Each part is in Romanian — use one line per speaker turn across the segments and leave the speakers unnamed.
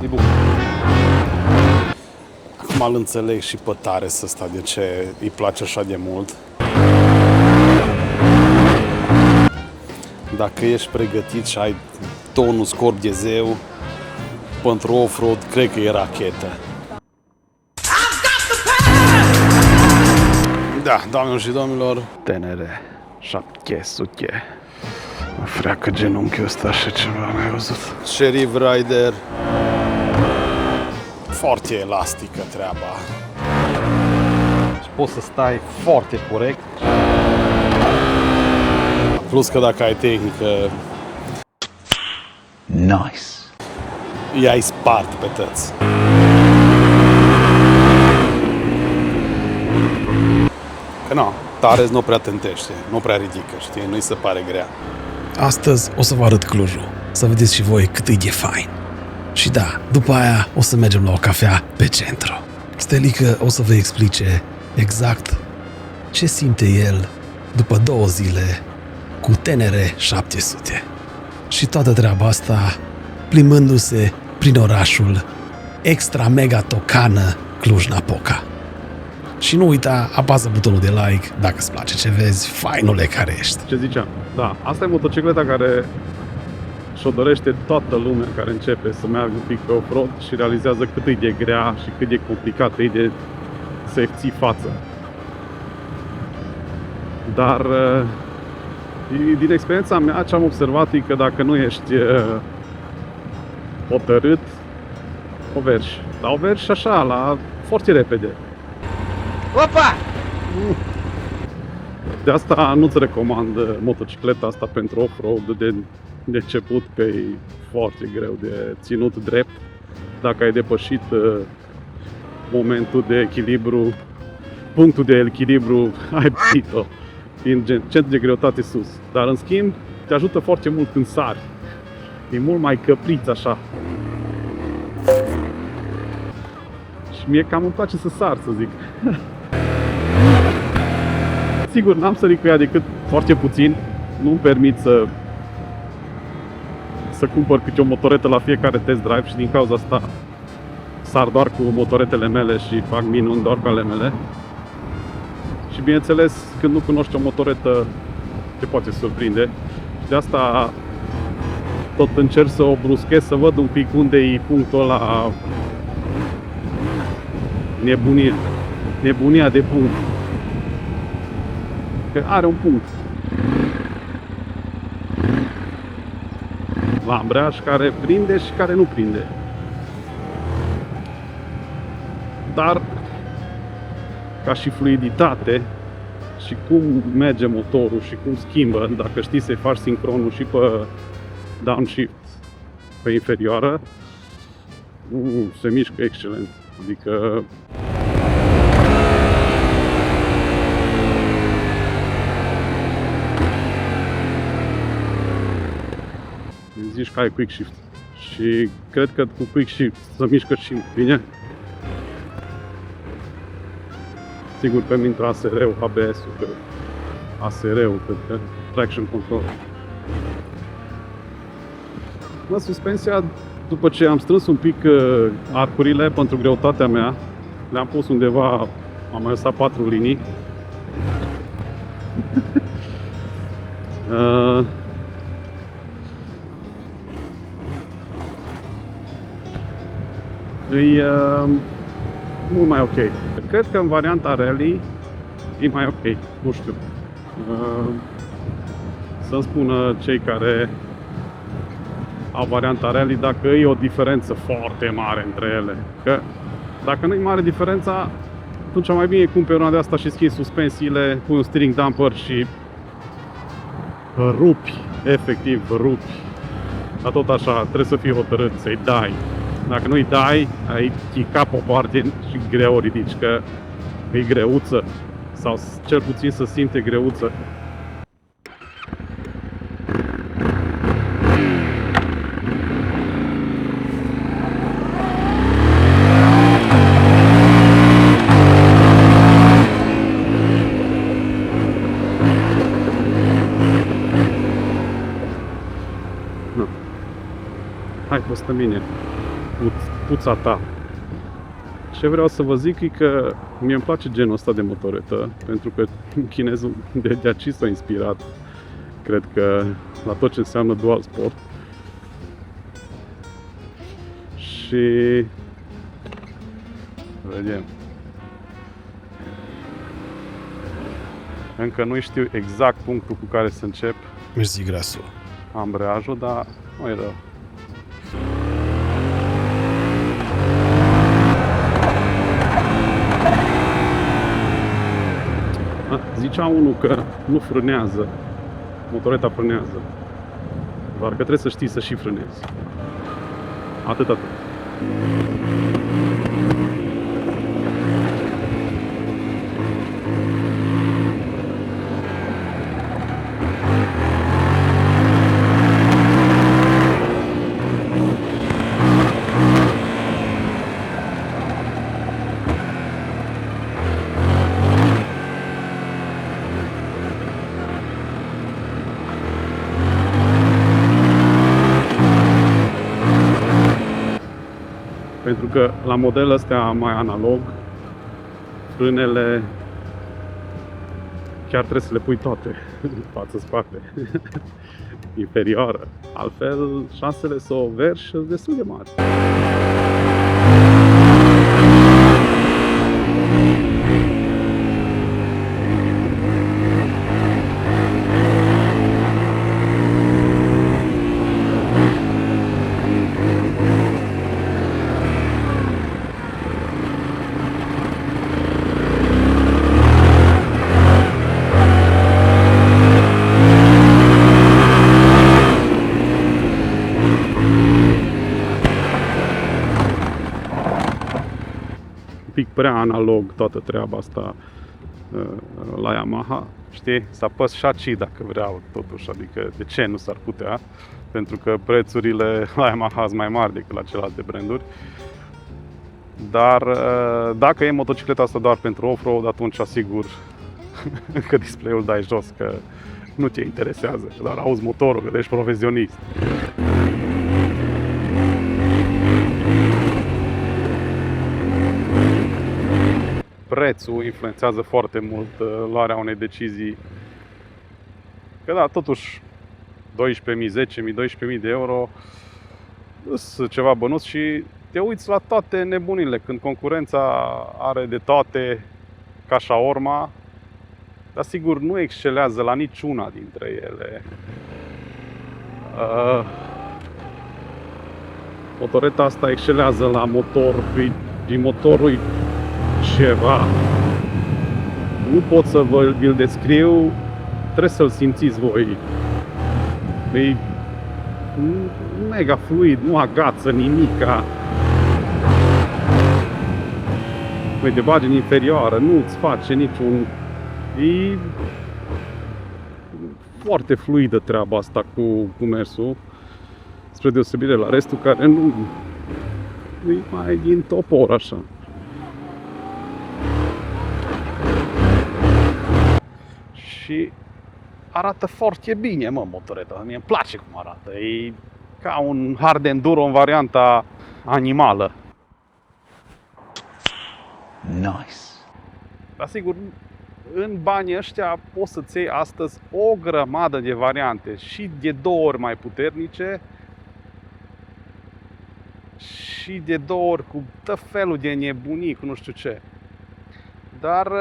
E bun. Acum îl înțeleg și pe Tares ăsta de ce îi place așa de mult. Dacă ești pregătit și ai tonul scor de zeu pentru off-road, cred că e rachetă. Da, doamnelor și domnilor, TNR 700. Mă freacă genunchiul ăsta așa ceva, am mai văzut. Sheriff Rider. Foarte elastică treaba.
Și poți să stai foarte corect.
Plus că dacă ai tehnică,
Nice.
i-ai spart pe tăți. Că nu, Tares nu prea tentește, nu prea ridică, știi, nu-i se pare grea.
Astăzi o să vă arăt Clujul, să vedeți și voi cât e de fain. Și da, după aia o să mergem la o cafea pe centru. Stelică o să vă explice exact ce simte el după 2 zile cu TNR 700. Și toată treaba asta plimbându-se prin orașul extra mega tocană Cluj-Napoca. Și nu uita, apasă butonul de like dacă îți place ce vezi, fainule care ești.
Ce ziceam? Da, asta e motocicleta care și-o dorește toată lumea care începe să meargă un pic pe off-road și realizează cât e de grea și cât de complicat e de să-i ții față. Dar din experiența mea ce am observat e că dacă nu ești hotărât, o vergi. Dar o vergi așa, la foarte repede.
Opa!
De asta nu-ți recomand motocicleta asta pentru off-road de început, că e foarte greu de ținut drept. Dacă ai depășit momentul de echilibru, punctul de echilibru, ai băit-o, fiind centru de greutate sus. Dar în schimb, te ajută foarte mult când sari. E mult mai căpriț așa. Și mie cam îmi place să sar, să zic. Sigur, n-am sărit cu ea decât foarte puțin. Nu-mi permit să cumpăr câte o motoretă la fiecare test drive și din cauza asta sar doar cu motoretele mele și fac minuni doar cu ale mele. Și bineînțeles, când nu cunoști o motoretă, te poate surprinde. Și de asta tot încerc să o bruschez, să văd un pic unde e punctul ăla nebunia de punct. Că are un punct la ambreiaj care prinde și care nu prinde. Dar ca și fluiditate și cum merge motorul și cum schimbă, dacă știi să-i faci sincronul și pe downshift pe inferioară, se mișcă excelent. Adică zici că ai quick shift și cred că cu quick shift se mișcă și bine. Sigur pe mine ASR-ul, ABS-ul, că ASR-ul, cred că traction control. Mă, suspensia, după ce am strâns un pic arcurile pentru greutatea mea, le-am pus undeva, am mai lăsat 4 linii. E mult mai ok. Cred că în varianta rally e mai ok, nu știu. Să-mi spună cei care au varianta rally dacă e o diferență foarte mare între ele. Că dacă nu e mare diferența, atunci mai bine cumperi una de asta și schimbi suspensiile, pui un steering damper și rupi, efectiv rupi. Dar tot așa, trebuie să fii hotărât să-i dai. Dacă nu-i dai, ai chicat o parte și greu o ridici, că e greuță. Sau cel puțin să simte greuță. Hai peste mine, puța ta. Ce vreau să vă zic e că mie îmi place genul ăsta de motoretă, pentru că chinezul de aici s-a inspirat, cred că, la tot ce înseamnă dual sport. Și vedem. Încă nu știu exact punctul cu care să încep
Mersi, grasul.
ambreiajul, dar nu e rău. Zicea unul că nu frânează, motoreta frânează, doar că trebuie să știi să și frânezi. Atât. Pentru că la modelul ăsta mai analog, frânele chiar trebuie să le pui toate, față-spate, inferioară. Altfel, șansele să o vergi sunt destul de mari. Un pic prea analog toată treaba asta la Yamaha, știi? Să apăs și aici dacă vreau totuși, adică de ce nu s-ar putea? Pentru că prețurile la Yamaha sunt mai mari decât la celelalte branduri. Dar dacă e motocicleta asta doar pentru off-road, atunci asigur că display-ul dai jos, că nu te interesează, că doar auzi motorul, că ești profesionist. Prețul influențează foarte mult luarea unei decizii. Că da, totuși 12.000, 10.000, 12.000 de euro sunt ceva bănuți și te uiți la toate nebunile. Când concurența are de toate ca șaorma, dar sigur nu excelează la niciuna dintre ele. Motoreta asta excelează la motor, din motorul ceva. Nu pot să vi-l descriu, trebuie să-l simțiți voi. E mega fluid, nu agață nimica. Păi de bagi în inferioară, nu-ți face niciun... E foarte fluidă treaba asta cu mersul, spre deosebire la restul care nu... E mai din topor așa. Și arată foarte bine, mă, motoreta. Mie îmi place cum arată. E ca un hard enduro în varianta animală.
Nice.
Dar sigur, în banii ăștia poți să-ți iei astăzi o grămadă de variante și de 2 ori mai puternice și de 2 ori cu tot felul de nebunii, cu nu știu ce. Dar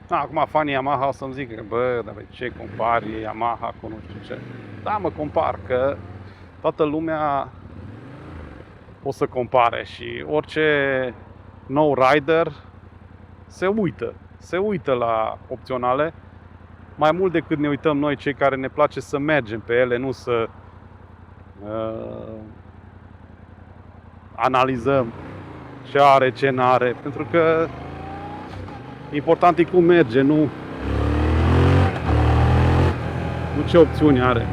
acum fanii Yamaha o să-mi zică, bă, dar ce compari Yamaha cu nu știu ce. Da, mă compar, că toată lumea o să compare și orice nou rider se uită la opționale mai mult decât ne uităm noi, cei care ne place să mergem pe ele, nu să analizăm ce are, ce n-are, pentru că important e cum merge, nu ce opțiuni are.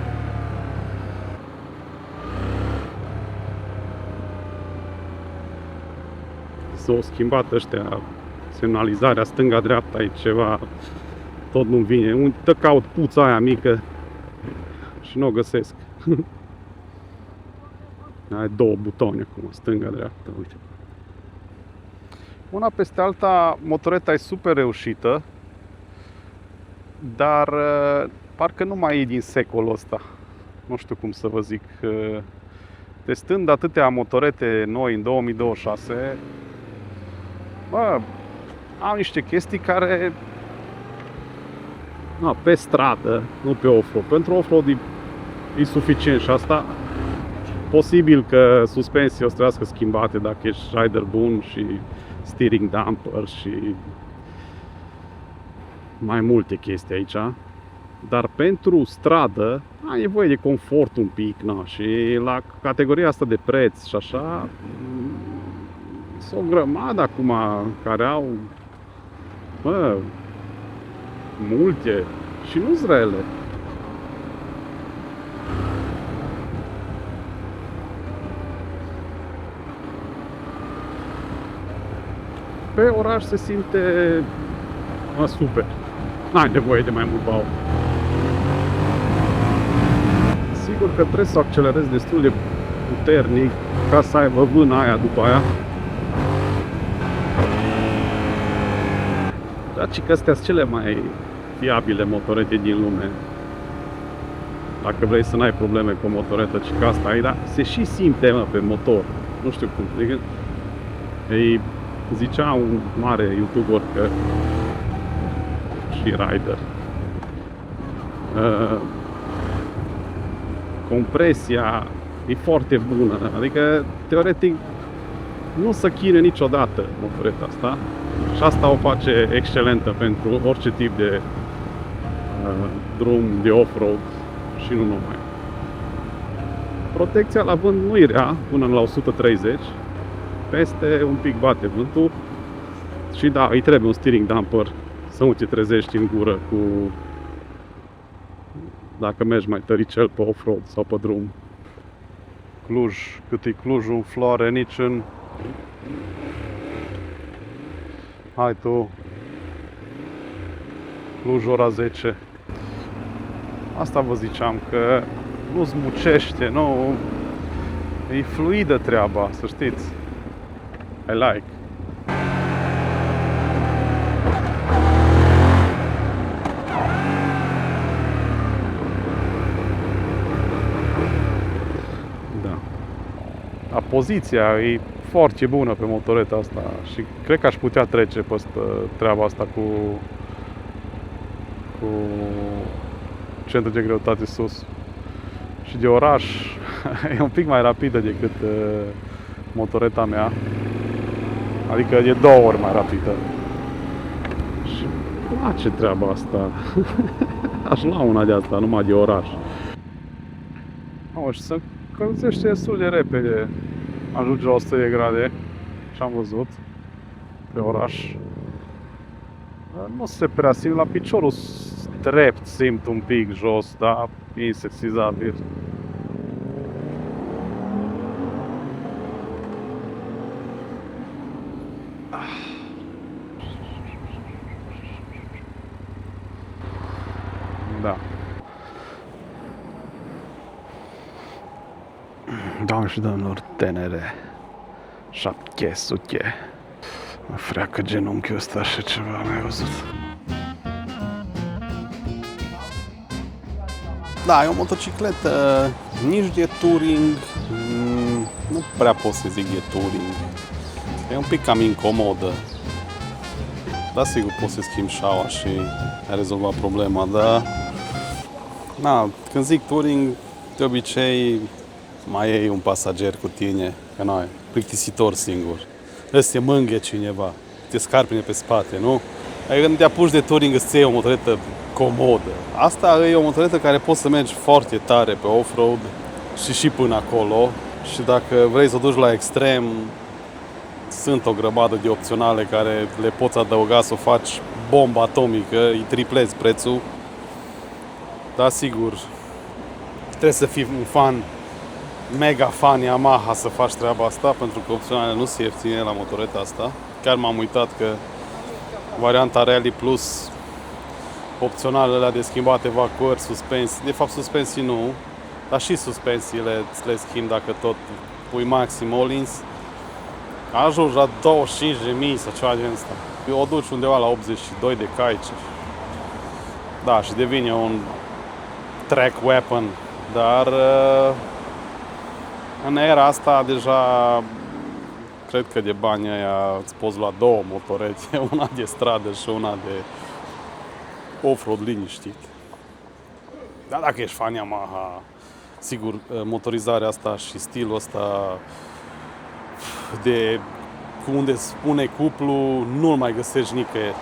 S-au schimbat ăștia, semnalizarea stânga-dreapta e ceva, tot nu vine. Uite, caut puța aia mică și nu o găsesc. Ai două butoane acum, stânga-dreapta, uite. Una peste alta, motoreta e super reușită, dar parcă nu mai e din secolul ăsta. Nu știu cum să vă zic. Testând atâtea motorete noi în 2026, bă, au niște chestii care pe stradă, nu pe off-road. Pentru off-road e suficient și asta. Posibil că suspensiile o să trebuiască schimbate dacă ești rider bun și steering damper și mai multe chestii aici. Dar pentru stradă ai nevoie de confort un pic, și la categoria asta de preț și așa sunt o grămadă acum care au multe și nu-s rele. Pe oraș se simte super. N-ai nevoie de mai mult bau. Sigur că trebuie să accelerezi destul de puternic ca să aibă vâna aia după aia. Dar și că astea sunt cele mai fiabile motorete din lume. Dacă vrei să n-ai probleme cu o motoretă, ci că asta ai, dar se și simte pe motor. Nu știu cum. Adică, zicea un mare YouTuber că și rider. Compresia e foarte bună, adică teoretic nu se chinuie niciodată motoreta asta și asta o face excelentă pentru orice tip de drum de off-road și nu numai. Protecția la vânt nu e rea, până la 130, peste un pic bate vântul și da, îi trebuie un steering damper să nu te trezești în gură dacă mergi mai tăricel pe off-road sau pe drum. Cluj, cât e Clujul în floare, nici în... Hai tu, Cluj ora 10. Asta vă ziceam, că nu zmucește, nu... E fluidă treaba, să știți. I like. Poziția e foarte bună pe motoreta asta și cred că aș putea trece pe treaba asta cu centru de greutate sus. Și de oraș e un pic mai rapidă decât motoreta mea, adică de 2 ori mai rapidă. Și îmi place treaba asta. Aș lua una de asta, numai de oraș. Și să încălzește destul de repede. Ajunge la 100 de grade și am văzut pe oraș. Nu se prea simt, la piciorul drept simt un pic jos, dar e insesizabil. Da. Doamne și domnilor, tenere 700. Mă freacă genunchiul ăsta și ceva mai văzut. Da, e o motocicletă nici de touring, nu prea pot să zic de touring. E un pic cam incomodă. Da, sigur poți să schimbi șaua și ai rezolvat problema, dar când zic touring, de obicei mai iei un pasager cu tine, că n-ai, plictisitor singur. Ăsta mânghe cineva, te scarpine pe spate, nu? Adică când te apuci de touring îți iei o motoretă comodă. Asta e o motoretă care poți să mergi foarte tare pe off-road și până acolo. Și dacă vrei să o duci la extrem, sunt o grămadă de opționale care le poți adăuga să o faci bombă atomică, îi triplezi prețul. Dar sigur, trebuie să fii un fan, mega fan Yamaha să faci treaba asta, pentru că opționalele nu se ieftine la motoreta asta. Chiar m-am uitat că varianta Rally Plus, opționalele de schimbat evacuări, suspensii, de fapt suspensii nu, dar și suspensiile le schimb dacă tot pui maxim all-ins, ajungi la 25.000 sau ceva de ăsta. O duci undeva la 82 de cai. Da, și devine un track weapon, dar în era asta deja cred că de bani aia îți poți lua două motorete, una de stradă și una de off-road liniștit. Dar dacă ești fan Yamaha, sigur, motorizarea asta și stilul ăsta de unde spune cuplu, nu-l mai găsești nicăieri.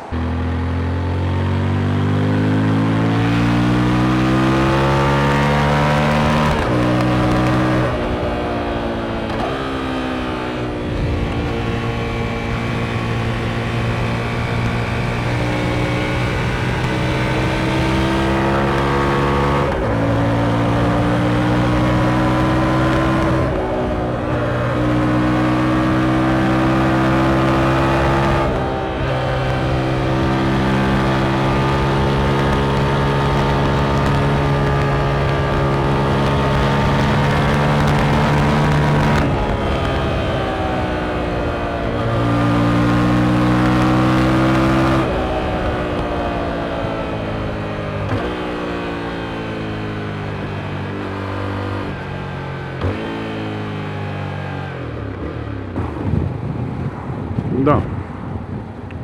Da.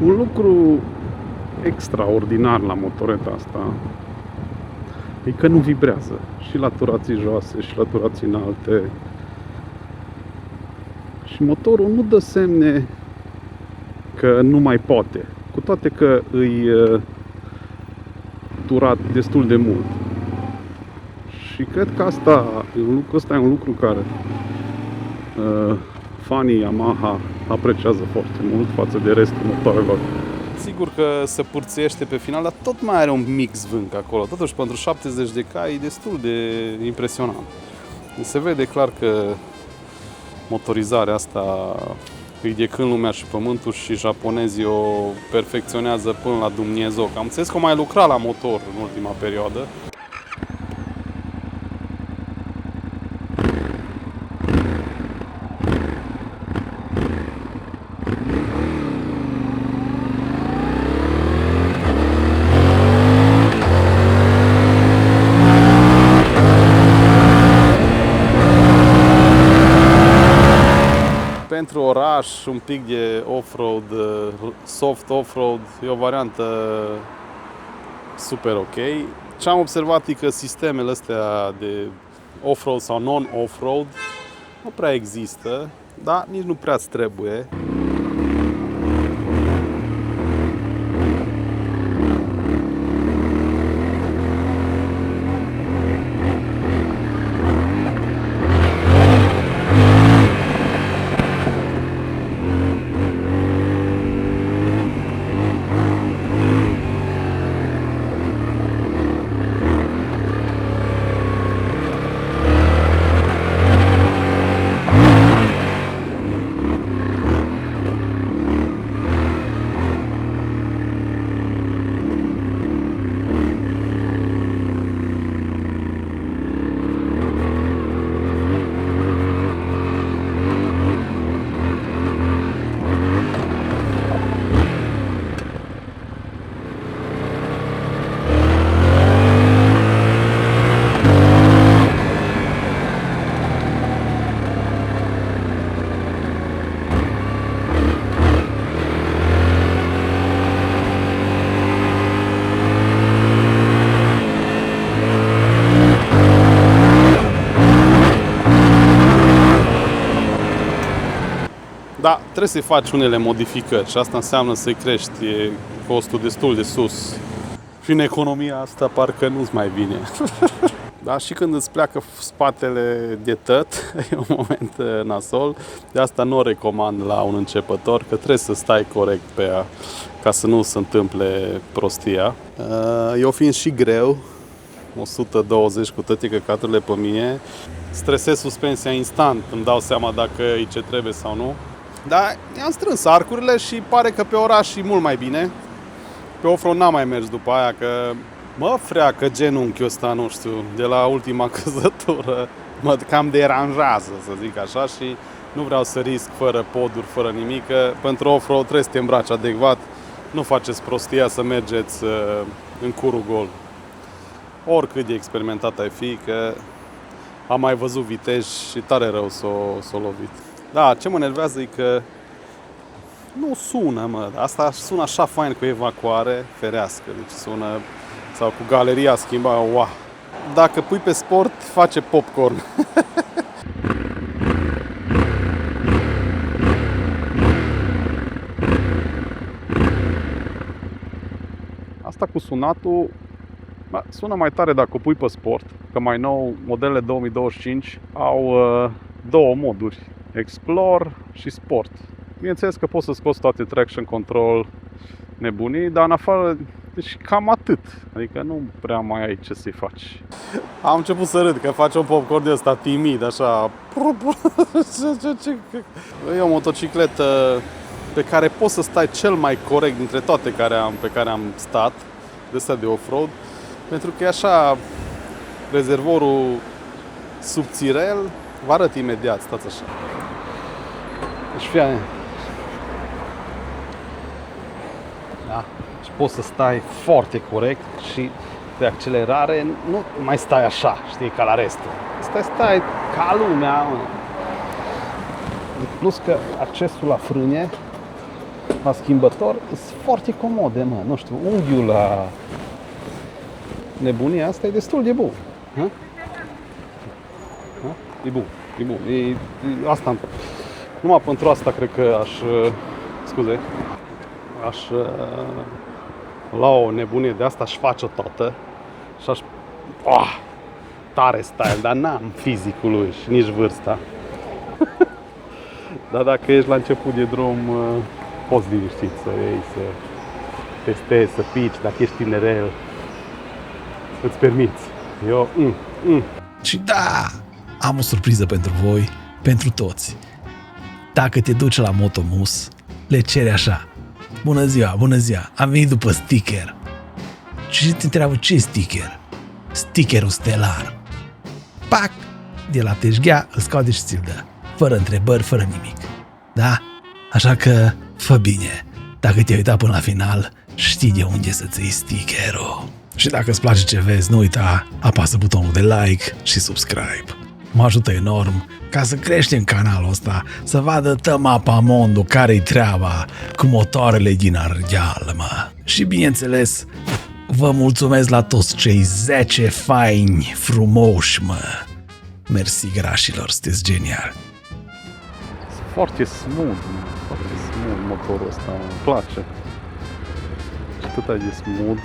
Un lucru extraordinar la motoreta asta e că nu vibrează. Și la turații joase, și la turații înalte. Și motorul nu dă semne că nu mai poate. Cu toate că îi turat destul de mult. Și cred că ăsta e un lucru care fanii Yamaha apreciază foarte mult față de restul motoarelor. Sigur că se purțește pe final, dar tot mai are un mic zvânc acolo. Totuși, pentru 70 de cai e destul de impresionant. Se vede clar că motorizarea asta e de când lumea și pământul și japonezii o perfecționează până la Dumnezeu. Am înțeles că mai lucra la motor în ultima perioadă. Pentru oraș, un pic de off-road, soft off-road, e o variantă super ok. Ce am observat e că sistemele astea de off-road sau non-off-road nu prea există, dar nici nu prea-ți trebuie. Da, trebuie să-i faci unele modificări și asta înseamnă să-i crești costul destul de sus. Și în economia asta parcă nu-ți mai vine. Da, și când îți pleacă spatele de tăt, e un moment nasol. De asta nu o recomand la un începător, că trebuie să stai corect pe ea ca să nu se întâmple prostia. Eu fiind și greu, 120 cu toate căcaturile pe mine, stresez suspensia instant, îmi dau seama dacă e ce trebuie sau nu. Dar i-am strâns arcurile și pare că pe oraș e mult mai bine. Pe off-road n-am mai mers după aia, că mă freacă genunchiul ăsta, nu știu, de la ultima căzătură. mă cam deranjează, să zic așa, și nu vreau să risc fără poduri, fără nimic, că pentru off-road trebuie să te îmbraci adecvat, nu faceți prostia să mergeți în curul gol. Oricât de experimentat ai fi, că am mai văzut viteji și tare rău s-o lovit. Da, ce mă nervează e că nu sună, mă. Asta sună așa fain cu evacuare, ferească, deci sună, sau cu galeria schimba, wow. Dacă pui pe sport, face popcorn. Asta cu sunatul sună mai tare dacă o pui pe sport, că mai nou modelele 2025 au două moduri, Explore și Sport. Bineînțeles că poți să scoți toate traction control nebunii, dar în afară, deci cam atât. Adică nu prea mai ai ce să-i faci. Am început să râd, că face un popcorn de ăsta timid, așa. E o motocicletă pe care poți să stai cel mai corect dintre toate pe care am stat, de astea de off-road, pentru că e așa, rezervorul subțirel, vă arăt imediat, stați așa. Deci fie
Da? Și poți să stai foarte corect și pe accelerare nu mai stai așa, știi, ca la restul. Stai ca lumea, mă. Plus că accesul la frâne, la schimbător, sunt foarte comode, mă. Nu știu, unghiul la nebunia asta e destul de bun. Ha? Ha? E bun, e bun. Asta, numai pentru asta cred că aș la o nebunie de asta aș face-o toată și aș tare style, dar n-am fizicul lui și nici vârsta. Dar dacă ești la început de drum, poți liniștit să iei, să testezi, să pici, dacă ești tinerel, îți permiți. Eu,
Și da, am o surpriză pentru voi, pentru toți. Dacă te duci la Motomus, le ceri așa: bună ziua, am venit după sticker. Și te întreabă: ce sticker? Stickerul stelar. Pac! De la teșghea îl scoate și ți-l dă. Fără întrebări, fără nimic. Da? Așa că fă bine. Dacă te-ai uitat până la final, știi de unde să-ți iei stickerul. Și dacă îți place ce vezi, nu uita, apasă butonul de like și subscribe. Mă ajută enorm ca să creștem canalul ăsta, să vadă tămapamondul care-i treaba cu motoarele din Ardeal, mă. Și bineînțeles, vă mulțumesc la toți cei 10 faini frumoși, mă. Mersi, grașilor, sunteți geniali.
foarte smooth motorul ăsta, îmi place. Și atât de smooth.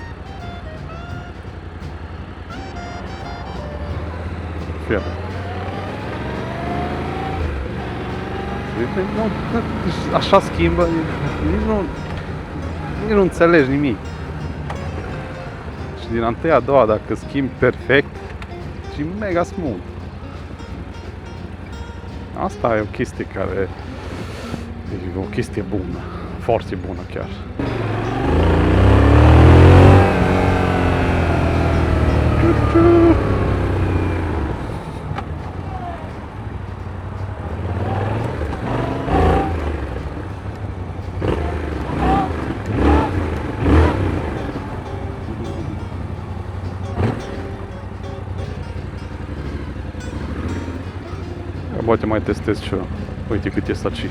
Fiat. Așa schimbă, nici nu înțelegi nimic. Și din a întâia, a doua, dacă schimbi perfect, și mega smooth. Asta e o chestie care e o chestie bună, foarte bună chiar. Poate mai testez și eu. Uite cât e aici.